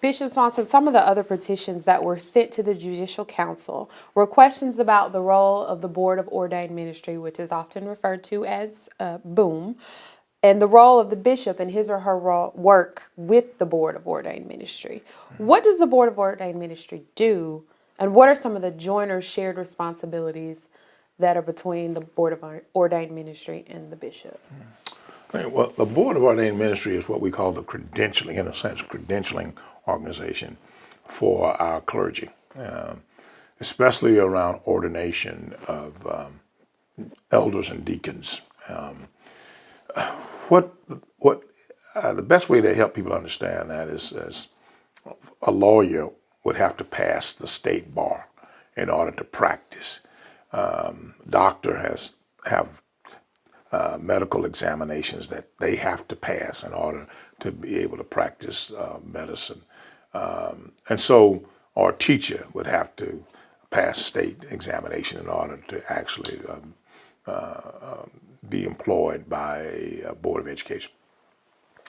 Bishop Swanson, some of the other petitions that were sent to the Judicial Council were questions about the role of the Board of Ordained Ministry, which is often referred to as BOOM, and the role of the bishop and his or her work with the Board of Ordained Ministry. What does the Board of Ordained Ministry do, and what are some of the joint or shared responsibilities that are between the Board of Ordained Ministry and the bishop? Okay, well, the Board of Ordained Ministry is what we call the credentialing, in a sense, credentialing organization for our clergy, especially around ordination of elders and deacons. What the best way to help people understand that is, as a lawyer would have to pass the state bar in order to practice. Doctor have medical examinations that they have to pass in order to be able to practice medicine. And so our teacher would have to pass state examination in order to actually be employed by a Board of Education.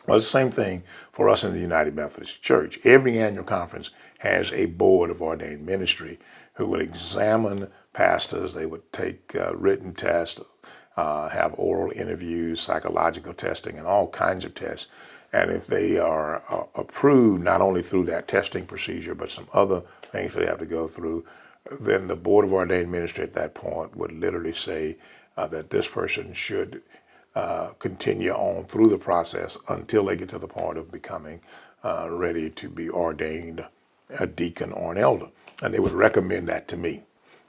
Well, it's the same thing for us in the United Methodist Church. Every annual conference has a Board of Ordained Ministry who would examine pastors. They would take written tests, have oral interviews, psychological testing, and all kinds of tests. And if they are approved, not only through that testing procedure, but some other things they have to go through, then the Board of Ordained Ministry at that point would literally say that this person should continue on through the process until they get to the point of becoming ready to be ordained a deacon or an elder. And they would recommend that to me.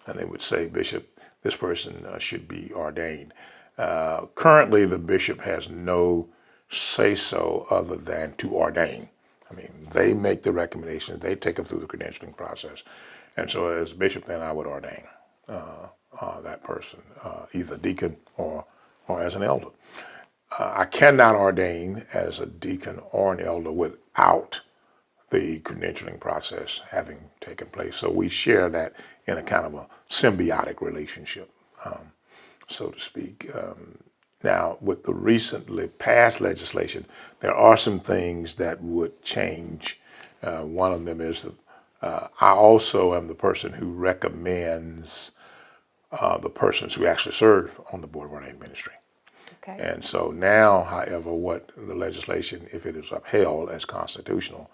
And they would say, Bishop, this person should be ordained. Currently, the bishop has no say-so other than to ordain. I mean, they make the recommendations. They take them through the credentialing process. And so as bishop, then I would ordain that person, either deacon or as an elder. I cannot ordain as a deacon or an elder without the credentialing process having taken place. So we share that in a kind of a symbiotic relationship, so to speak. Now, with the recently passed legislation, there are some things that would change. One of them is that I also am the person who recommends the persons who actually serve on the Board of Ordained Ministry. Okay. And so now, however, what the legislation, if it is upheld as constitutional,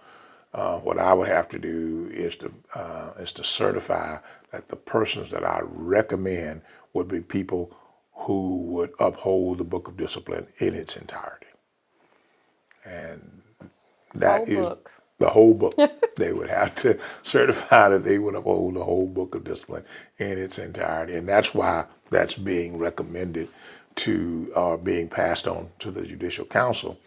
what I would have to do is to certify that the persons that I recommend would be people who would uphold the Book of Discipline in its entirety. And that is the whole book. They would have to certify that they would uphold the whole Book of Discipline in its entirety. And that's why that's being recommended to, being passed on to the Judicial Council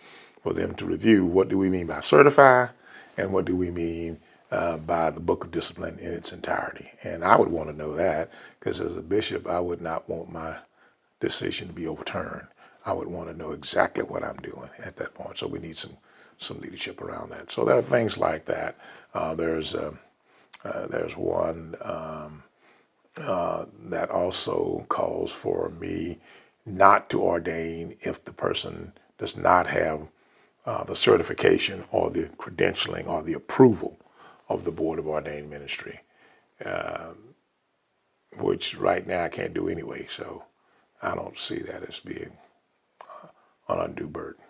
for them to review. What do we mean by certify? And what do we mean by the Book of Discipline in its entirety? And I would want to know that, because as a bishop, I would not want my decision to be overturned. I would want to know exactly what I'm doing at that point. So we need some leadership around that. So there are things like that. There's one that also calls for me not to ordain if the person does not have the certification or the credentialing or the approval of the Board of Ordained Ministry, which right now I can't do anyway. So I don't see that as being an undue burden.